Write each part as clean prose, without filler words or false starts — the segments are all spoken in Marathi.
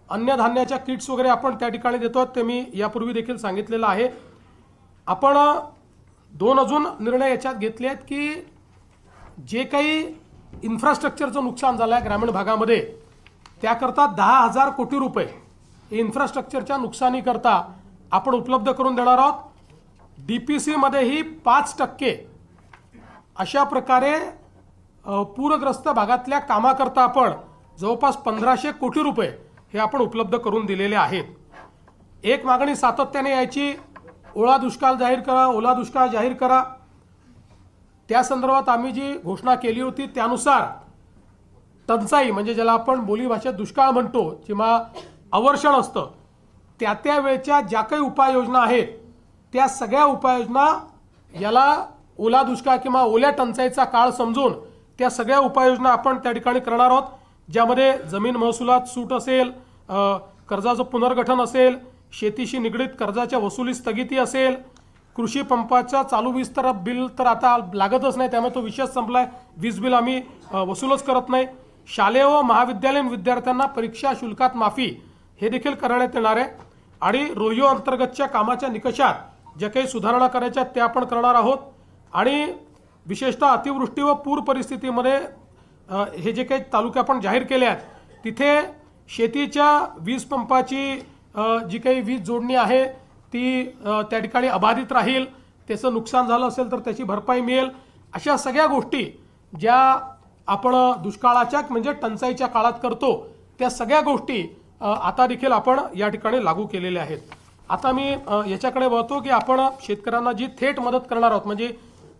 अन्य धान्याच्या किट्स वगैरे आपण त्या ठिकाणी देतो, ते मी यापूर्वी देखील सांगितलेलं आहे। आपण दोन अजून निर्णय याच्यात घेतले आहेत की जे काही इन्फ्रास्ट्रक्चरचं नुकसान झालं आहे ग्रामीण भागामध्ये त्याकरता 10,000 कोटी रुपये इन्फ्रास्ट्रक्चरच्या नुकसानीकरता आपण उपलब्ध करून देणार आहोत। डीपीसी मध्येही 5% अशा प्रकारे पूरग्रस्त भागातल्या कामाकरता आपण जवळपास 1500 कोटी रुपये हे आपण उपलब्ध करून दिलेले आहेत। एक मागणी सातत्याने यायची, ओला दुष्काळ जाहीर करा, ओला दुष्काळ जाहीर करा। त्या संदर्भात आम्ही जी घोषणा केली होती त्यानुसार टंचाई म्हणजे ज्याला आपण बोलीभाषेत दुष्काळ म्हणतो किंवा अवर्षण असतं त्या वेळच्या ज्या काही उपाययोजना आहेत त्या सगळ्या उपाययोजना याला ओला दुष्काळ किंवा ओल्या टंचाईचा काळ समजून त्या सगळ्या उपाययोजना आपण त्या ठिकाणी करणार आहोत, ज्यामध्ये जमीन महसुलात सूट असेल, कर्जाचं पुनर्गठन असेल, शेतीशी निगडीत कर्जाच्या वसुली स्थगिती असेल, कृषी पंपाचा चालू वीज तर बिल तर आता लागतच नाही त्यामुळे तो विषय संपलाय, वीज बिल आम्ही वसूलच करत नाही। शालेय व महाविद्यालयीन विद्यार्थ्यांना परीक्षा शुल्कात माफी हे देखील करण्यात येणार आहे आणि रोहियो अंतर्गतच्या कामाच्या निकषात ज्या काही सुधारणा करायच्या त्या आपण करणार आहोत आणि विशेषतः अतिवृष्टी व पूर परिस्थितीमध्ये हे जे काही तालुके आपण जाहीर केले आहेत तिथे शेतीच्या वीज पंपाची जी काही वीज जोडणी आहे ती त्या ठिकाणी अबाधित राहील, त्याचं नुकसान झालं असेल तर त्याची भरपाई मिळेल। अशा सगळ्या गोष्टी ज्या आपण दुष्काळाच्या म्हणजे टंचाईच्या काळात करतो त्या सगळ्या गोष्टी आता देखील आपण या ठिकाणी लागू केलेल्या आहेत। आता मी याच्याकडे वळतो की आपण शेतकऱ्यांना जी थेट मदत करणार आहोत, म्हणजे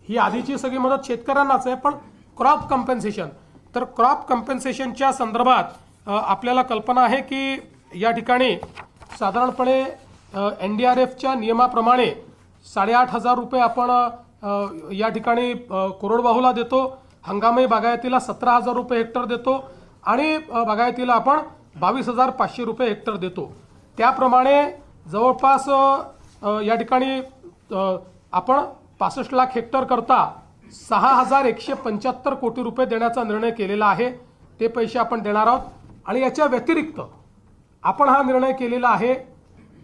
ही आधीची सगळी मदत शेतकऱ्यांनाच आहे, पण क्रॉप कम्पेन्सेशन, तर क्रॉप कम्पेन्सेशनच्या संदर्भात आपल्याला कल्पना आहे की या ठिकाणी साधारणपणे NDRFच्या नियमाप्रमाणे 8,500 रुपये आपण या ठिकाणी कोरडवाहूला देतो, हंगामी बागायतीला 17,000 रुपये हेक्टर देतो आणि बागायतीला आपण 22,500 रुपये हेक्टर देतो। त्याप्रमाणे जवळपास या ठिकाणी आपण 65 लाख हेक्टर करता 6,175 कोटी रुपये देण्याचा निर्णय केलेला आहे, ते पैसे आपण देणार आहोत। आणि याच्या व्यतिरिक्त आपण हा निर्णय केलेला आहे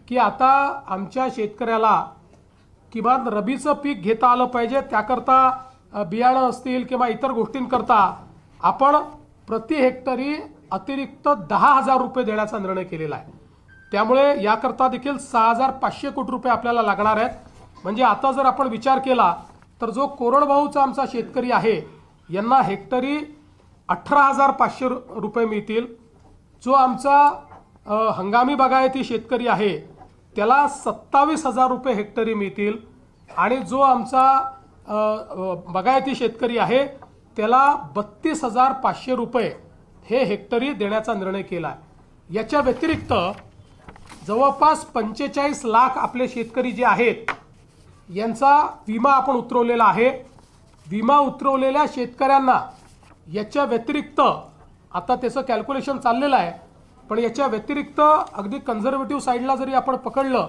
की आता आमच्या शेतकऱ्याला किमान रबीचं पीक घेता आलं पाहिजे, त्याकरता बियाणं असतील किंवा इतर गोष्टींकरता आपण प्रति हेक्टरी अतिरिक्त 10,000 रुपये देण्याचा निर्णय केलेला आहे। त्यामुळे याकरता देखील 6,500 कोटी रुपये आपल्याला लागणार आहेत। म्हणजे आता जर आपण विचार केला तर जो कोरडवाहूचा आमचा शेतकरी आहे यांना हेक्टरी 18,500 रुपये मिळतील, जो आमचा हंगामी बागायती शेतकरी आहे त्याला 27,000 रुपये हेक्टरी मिळतील आणि जो आमचा बागायती शेतकरी आहे त्याला 32,500 रुपये हे हेक्टरी देण्याचा निर्णय केला आहे। याच्या व्यतिरिक्त जवळपास 45 लाख आपले शेतकरी जे आहेत यांचा विमा आपण उतरवलेला आहे। विमा उतरवलेल्या शेतकऱ्यांना याच्या व्यतिरिक्त आता त्याचं कॅल्क्युलेशन चाललेलं आहे, पण याच्या व्यतिरिक्त अगदी कन्झर्वेटिव्ह साईडला जरी आपण पकडलं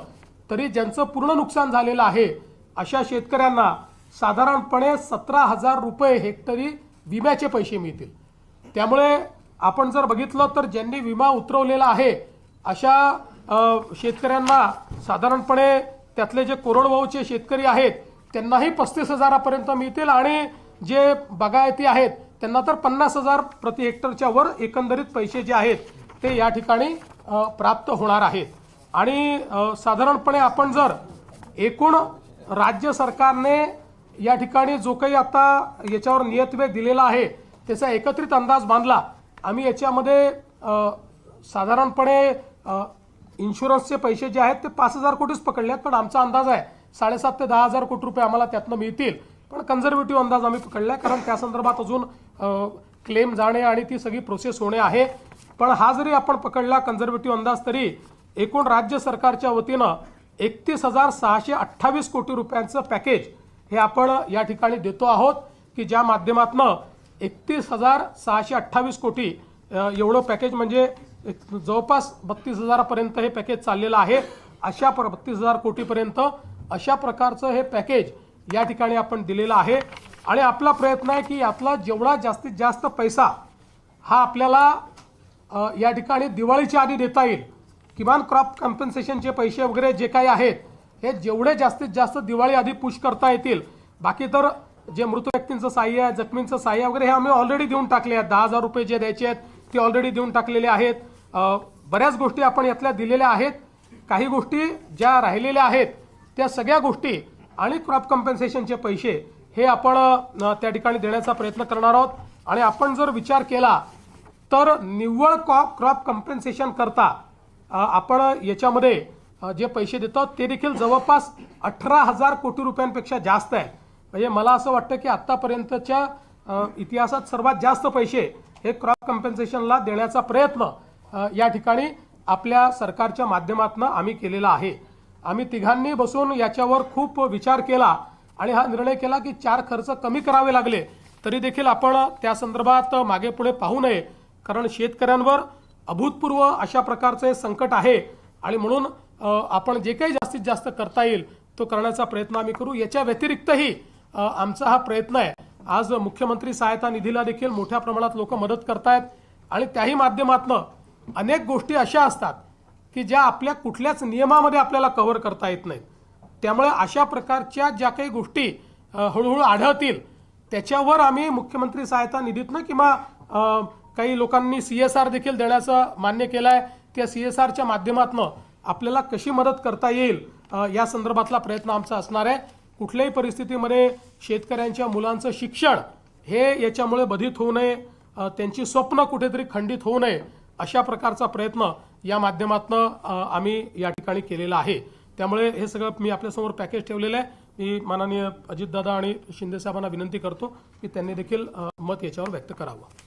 तरी ज्यांचं पूर्ण नुकसान झालेलं आहे अशा शेतकऱ्यांना साधारणपणे 17,000 रुपये हेक्टरी विम्याचे पैसे मिळतील। त्यामुळे आपण जर बघितलं तर ज्यांनी विमा उतरवलेला आहे अशा शेतकऱ्यांना साधारणपणे त्यातले जे कोरडवाहूचे शेतकरी आहेत त्यांनाही 35,000 पर्यंत मिळतील आणि जे बागायती आहेत त्यांना तर 50,000 प्रति हेक्टरच्या वर एकंदरीत पैसे जे आहेत ते या ठिकाणी प्राप्त होणार आहेत। आणि साधारणपणे आपण जर एकूण राज्य सरकारने या ठिकाणी जो काही आता याच्यावर नियतवेग दिलेला आहे त्याचा एकत्रित अंदाज बांधला, आम्ही याच्यामध्ये साधारणपणे इन्शुरन्सचे पैसे जे आहेत ते 5,000 कोटीच पकडले आहेत, पण आमचा अंदाज आहे 7,500 ते 10,000 कोटी रुपये आम्हाला त्यातनं मिळतील, पण कन्झर्वेटिव्ह अंदाज आम्ही पकडला आहे कारण त्या संदर्भात अजून क्लेम जाणे आणि ती सगळी प्रोसेस होणे आहे। पण हा जरी आपण पकडला कन्झर्वेटिव्ह अंदाज तरी एकूण राज्य सरकारच्या वतीनं 31,628 कोटी रुपयांचं पॅकेज हे आपण या ठिकाणी देतो आहोत की ज्या माध्यमातून 31,628 कोटी एवढं पॅकेज म्हणजे जवळपास 32,000 पर्यंत हे पॅकेज चाललेलं आहे। अशा 32,000 कोटीपर्यंत अशा प्रकारचं हे पॅकेज या ठिकाणी आपण दिलेलं आहे आणि आपला प्रयत्न आहे की यातला जेवढा जास्तीत जास्त पैसा हा आपल्याला या ठिकाणी दिवाळीच्या आधी देता येईल, किमान क्रॉप कॉम्पेन्सेशनचे पैसे वगैरे जे काही आहेत हे जेवढे जास्तीत जास्त दिवाळी आधी पुश करता येतील. बाकी तर जे मृत व्यक्तींचं सहाय्य आहे, जखमींचं सहाय्य वगैरे हे आम्ही ऑलरेडी देऊन टाकले आहेत. 10,000 रुपये जे द्यायचे आहेत ते ऑलरेडी देऊन टाकलेले आहेत. बऱ्याच गोष्टी आपण यातल्या दिलेल्या आहेत. काही गोष्टी ज्या राहिलेल्या आहेत त्या सगळ्या गोष्टी आणि क्रॉप कॉम्पेन्सेशनचे पैसे हे आपण त्या ठिकाणी देण्याचा प्रयत्न करणार आहोत. आणि आपण जर विचार केला तर निव्वळ क्रॉप कॉम्पेन्सेशन करता आपण याच्यामध्ये जे पैसे देतो ते देखील जवळपास 18,000 कोटी रुपयांपेक्षा जास्त आहे. म्हणजे मला असं वाटतं की आतापर्यंतच्या इतिहासात सर्वात जास्त पैसे हे क्रॉप कॉम्पेन्सेशनला देण्याचा प्रयत्न या ठिकाणी आपल्या सरकारच्या माध्यमातून आम्ही केलेला आहे. आम्ही तिघांनी बसून याच्यावर खूप विचार केला आणि हा निर्णय केला की 4 खर्च कमी करावे लागले तरी देखील आपण त्या संदर्भात मागे पुढे पाहू नये, कारण शेतकऱ्यांवर अभूतपूर्व अशा प्रकारचे संकट आहे आणि म्हणून आपण जे काही जास्तीत जास्त करता येईल तो करण्याचा प्रयत्न आम्ही करू. याच्या व्यतिरिक्तही आमचा हा प्रयत्न आहे. आज मुख्यमंत्री सहायता निधीला देखील मोठ्या प्रमाणात लोक मदत करतायत आणि त्याही माध्यमातून अनेक गोष्टी अशा असतात की ज्या आपल्या कुठल्याच नियमामध्ये आपल्याला कव्हर करता येत नाहीत. त्यामुळे अशा प्रकारच्या ज्या काही गोष्टी हळूहळू आढळतील त्याच्यावर आम्ही मुख्यमंत्री सहायता निधीतनं किंवा काही लोकांनी CSR देखील देण्याचं मान्य केलं आहे. त्या CSRच्या माध्यमातून आपल्याला कशी मदत करता येईल या संदर्भातला प्रयत्न आमचा असणार आहे. कुठल्याही परिस्थितीमध्ये शेतकऱ्यांच्या मुलांचं शिक्षण हे याच्यामुळे बाधित होऊ नये, त्यांची स्वप्न कुठेतरी खंडित होऊ नये अशा प्रकारचा प्रयत्न या माध्यमातून आम्ही या ठिकाणी केलेला आहे. त्यामुळे हे सगळं मी आपल्यासमोर पॅकेज ठेवलेलं आहे. मी माननीय अजितदादा आणि शिंदे साहेबांना विनंती करतो की त्यांनी देखील मत याच्यावर व्यक्त करावं.